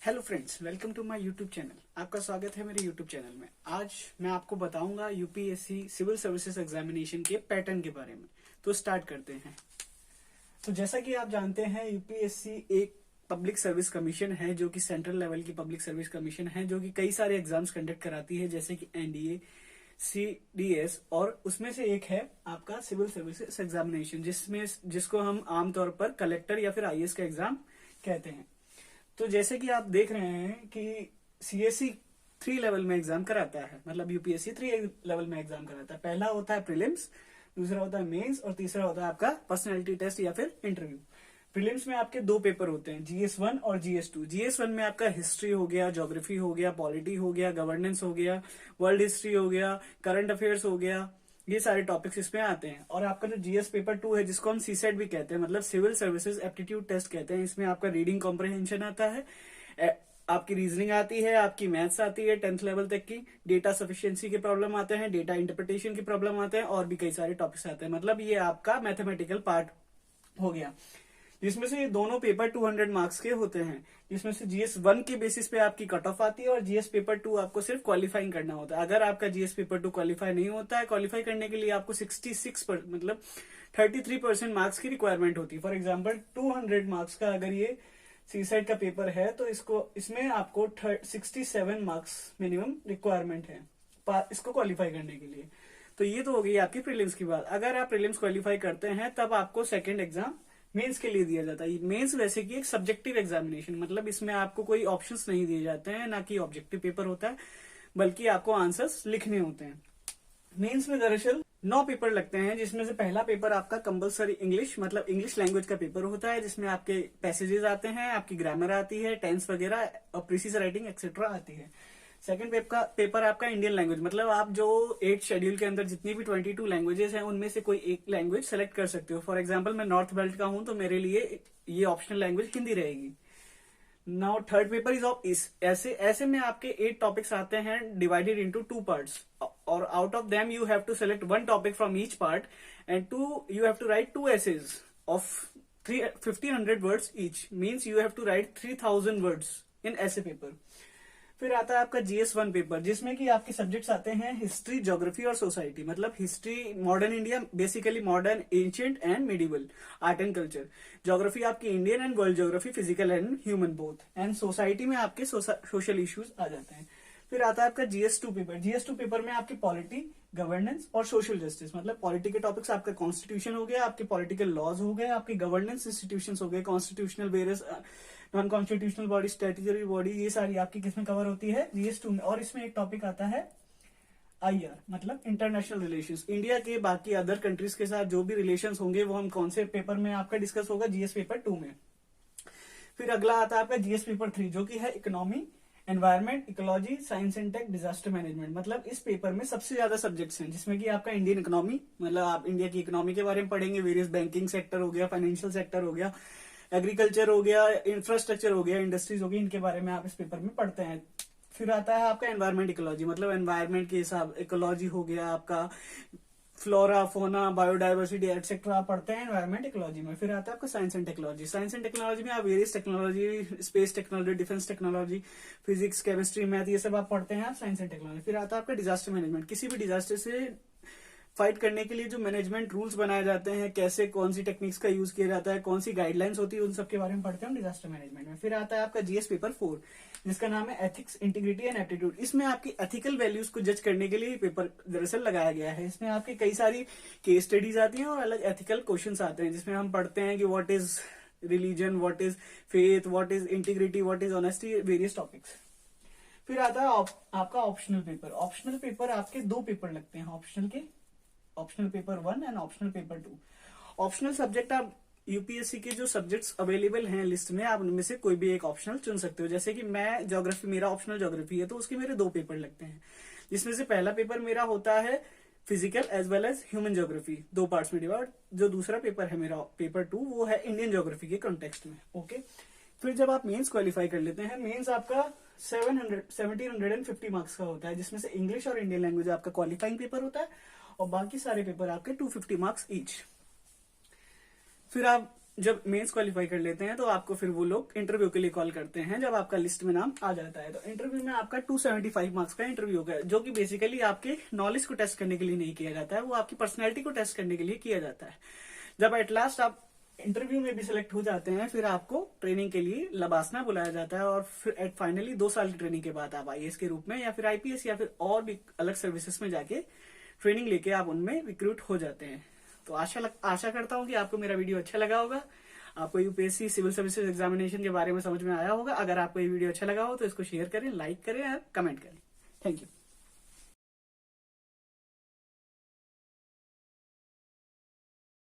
Hello friends, welcome to my YouTube channel. आपका स्वागत है मेरे यूट्यूब चैनल में। आज मैं आपको बताऊंगा यूपीएससी सिविल सर्विसेज एग्जामिनेशन के पैटर्न के बारे में। तो स्टार्ट करते हैं। तो जैसा कि आप जानते हैं, यूपीएससी एक पब्लिक सर्विस कमीशन है जो कि सेंट्रल लेवल की पब्लिक सर्विस कमीशन है, जो कि कई सारे एग्जाम्स कंडक्ट कराती है, जैसे कि एनडीए, सीडीएस, और उसमें से एक है आपका सिविल सर्विसेज एग्जामिनेशन, जिसको हम आमतौर पर कलेक्टर या फिर आईएएस का एग्जाम कहते हैं। तो जैसे कि आप देख रहे हैं कि सीएससी 3 लेवल में एग्जाम कराता है, मतलब यूपीएससी 3 लेवल में एग्जाम कराता है। पहला होता है प्रीलिम्स, दूसरा होता है मेंस और तीसरा होता है आपका पर्सनैलिटी टेस्ट या फिर इंटरव्यू। प्रीलिम्स में आपके 2 पेपर होते हैं, जीएस 1 और जीएस 2। जीएस 1 में आपका हिस्ट्री हो गया, ज्योग्राफी हो गया, पॉलिटी हो गया, गवर्नेंस हो गया, वर्ल्ड हिस्ट्री हो गया, करंट अफेयर्स हो गया, ये सारे टॉपिक्स इसमें आते हैं। और आपका जो जीएस पेपर 2 है, जिसको हम सीसेट भी कहते हैं, मतलब सिविल सर्विसेज एप्टीट्यूड टेस्ट कहते हैं, इसमें आपका रीडिंग कॉम्प्रहेंशन आता है, आपकी रीजनिंग आती है, आपकी मैथ्स आती है 10th लेवल तक की, डेटा सफिशिएंसी के प्रॉब्लम आते हैं, डेटा इंटरप्रिटेशन के प्रॉब्लम आते हैं, और भी कई सारे टॉपिक्स आते हैं। मतलब ये आपका मैथमेटिकल पार्ट हो गया, जिसमें से ये दोनों पेपर 200 मार्क्स के होते हैं, जिसमें से जीएस 1 के बेसिस पे आपकी कट ऑफ आती है और जीएस पेपर 2 आपको सिर्फ क्वालिफाइंग करना होता है। अगर आपका जीएस पेपर 2 क्वालिफाई नहीं होता है, क्वालिफाई करने के लिए आपको 66 मतलब 33% मार्क्स की रिक्वायरमेंट होती है। फॉर एग्जाम्पल 200 मार्क्स का अगर ये सीसेट का पेपर है, तो इसमें आपको 67 मार्क्स मिनिमम रिक्वायरमेंट है इसको क्वालिफाई करने के लिए। तो ये तो हो गई आपकी प्रीलिम्स की बात। अगर आप प्रीलिम्स क्वालिफाई करते हैं, तब आपको सेकेंड एग्जाम मेंस के लिए दिया जाता है। मेंस वैसे की एक सब्जेक्टिव एग्जामिनेशन, मतलब इसमें आपको कोई ऑप्शंस नहीं दिए जाते हैं, ना कि ऑब्जेक्टिव पेपर होता है, बल्कि आपको आंसर्स लिखने होते हैं। मेंस में दरअसल 9 पेपर लगते हैं, जिसमें से पहला पेपर आपका कंपलसरी इंग्लिश, मतलब इंग्लिश लैंग्वेज का पेपर होता है, जिसमें आपके पैसेजेस आते हैं, आपकी ग्रामर आती है, टेंस वगैरह और प्रीसिज राइटिंग एक्सेट्रा आती है। सेकंड पेपर आपका इंडियन लैंग्वेज, मतलब आप जो 8 शेड्यूल के अंदर जितनी भी 22 लैंग्वेजेस हैं, उनमें से कोई एक लैंग्वेज सेलेक्ट कर सकते हो। फॉर एग्जाम्पल मैं नॉर्थ बेल्ट का हूं, तो मेरे लिए ये ऑप्शनल लैंग्वेज हिंदी रहेगी। Now third paper is of essay में आपके 8 टॉपिक्स आते हैं, डिवाइडेड इनटू 2 पार्ट्स, और out of them you have to select 1 topic from each part and you have to write 2 essays of 1500 words each, means you have to write 3000 words in essay paper. फिर आता है आपका GS 1 paper, जिसमें कि आपके subjects आते हैं history, geography और सोसाइटी, मतलब history modern India, basically modern, ancient and medieval, art and culture. Geography आपकी Indian and world geography, physical and human both, and society में आपके सोशल इश्यूज आ जाते हैं। फिर आता है आपका जीएस 2 पेपर। जीएस 2 पेपर में आपकी पॉलिटी, गवर्नेंस और सोशल जस्टिस, मतलब पॉलिटी के टॉपिक्स आपका कॉन्स्टिट्यूशन हो गया, आपके पॉलिटिकल लॉज हो गए, आपके गवर्नेंस इंस्टीट्यूशंस हो गए, constitutional, various non constitutional body, statutory body, ये सारी आपकी किसमें कवर होती है, जीएस 2 में। और इसमें एक टॉपिक आता है आईआर, मतलब इंटरनेशनल रिलेशंस, इंडिया के बाकी अदर कंट्रीज के साथ जो भी रिलेशंस होंगे, वो हम कौन से पेपर में आपका डिस्कस होगा, जीएस पेपर 2 में। फिर अगला आता है आपका जीएस पेपर 3, जो कि है economy, environment, ecology, science and tech, disaster management. मतलब इस पेपर में सबसे ज्यादा सब्जेक्ट्स हैं, जिसमें कि आपका इंडियन इकोनॉमी, मतलब आप इंडिया की इकोनॉमी के बारे में पढ़ेंगे, वेरियस बैंकिंग सेक्टर हो गया, फाइनेंशियल सेक्टर हो गया, एग्रीकल्चर हो गया, इंफ्रास्ट्रक्चर हो गया, इंडस्ट्रीज हो गई, इनके बारे में आप इस पेपर में पढ़ते हैं। फिर आता है आपका एनवायरमेंट इकोलॉजी, मतलब एनवायरमेंट के हिसाब, इकोलॉजी हो गया आपका, फ्लोरा, फोना, बायोडाइवर्सिटी एक्सेट्रा पढ़ते हैं एनवायरमेंट इकोलॉजी में। फिर आता है आपका science and technology. Science and technology में आप various technology, space technology, defence technology, physics, chemistry, math, ये सब आप पढ़ते हैं आप साइंस एंड टेक्नोलॉजी। फिर आता है आपका डिजास्टर मैनेजमेंट, किसी भी डिजास्टर से फाइट करने के लिए जो मैनेजमेंट रूल्स बनाए जाते हैं, कैसे कौन सी टेक्निक्स का यूज किया जाता है, कौन सी गाइडलाइंस होती है, उन सब के बारे में पढ़ते हैं डिजास्टर मैनेजमेंट में। फिर आता है आपका जीएस पेपर 4, जिसका नाम है एथिक्स, इंटीग्रिटी एंड एप्टीट्यूड। इसमें आपकी एथिकल वैल्यूज को जज करने के लिए पेपर दरअसल लगाया गया है। इसमें आपकी कई सारी केस स्टडीज आती हैं और अलग एथिकल क्वेश्चंस आते हैं, जिसमें हम पढ़ते हैं कि what is religion, what is faith, what is integrity, what is honesty, various topics. फिर आता है आपका ऑप्शनल पेपर। ऑप्शनल पेपर आपके 2 पेपर लगते हैं optional paper 1 and optional paper 2। Optional subject आप यूपीएससी के जो सब्जेक्ट्स अवेलेबल हैं लिस्ट में, आप उनमें से कोई भी एक ऑप्शनल चुन सकते हो। जैसे कि मैं ज्योग्राफी, मेरा ऑप्शनल ज्योग्राफी है, तो उसके मेरे 2 पेपर लगते हैं, जिसमें से पहला पेपर मेरा होता है physical as well as human geography, 2 parts में डिवाइड। जो दूसरा पेपर है मेरा पेपर 2, वो है इंडियन ज्योग्राफी के कॉन्टेक्स्ट में। ओके, फिर जब आप मेंस क्वालिफाई कर लेते हैं, मेंस आपका 1750 मार्क्स का होता है, जिसमें से इंग्लिश और इंडियन लैंग्वेज आपका क्वालिफाइंग पेपर होता है, और बाकी सारे पेपर आपके 250 मार्क्स ईच। फिर आप जब मेंस क्वालिफाई कर लेते हैं तो आपको फिर वो लोग इंटरव्यू के लिए कॉल करते हैं जब आपका लिस्ट में नाम आ जाता है। तो इंटरव्यू में आपका 275 मार्क्स का इंटरव्यू होगा, जो कि बेसिकली आपके नॉलेज को टेस्ट करने के लिए नहीं किया जाता है, वो आपकी पर्सनैलिटी को टेस्ट करने के लिए किया जाता है। जब एट लास्ट आप इंटरव्यू में भी सिलेक्ट हो जाते हैं, फिर आपको ट्रेनिंग के लिए लबासना बुलाया जाता है, और फिर फाइनली 2 साल की ट्रेनिंग के बाद आप आईएएस के रूप में या फिर आईपीएस या फिर और भी अलग सर्विसेज में जाके ट्रेनिंग लेके आप उनमें रिक्रूट हो जाते हैं। तो आशा करता हूँ कि आपको मेरा वीडियो अच्छा लगा होगा, आपको यूपीएससी सिविल सर्विसेज एग्जामिनेशन के बारे में समझ में आया होगा। अगर आपको ये वीडियो अच्छा लगा हो तो इसको शेयर करें, लाइक करें और कमेंट करें। Thank you.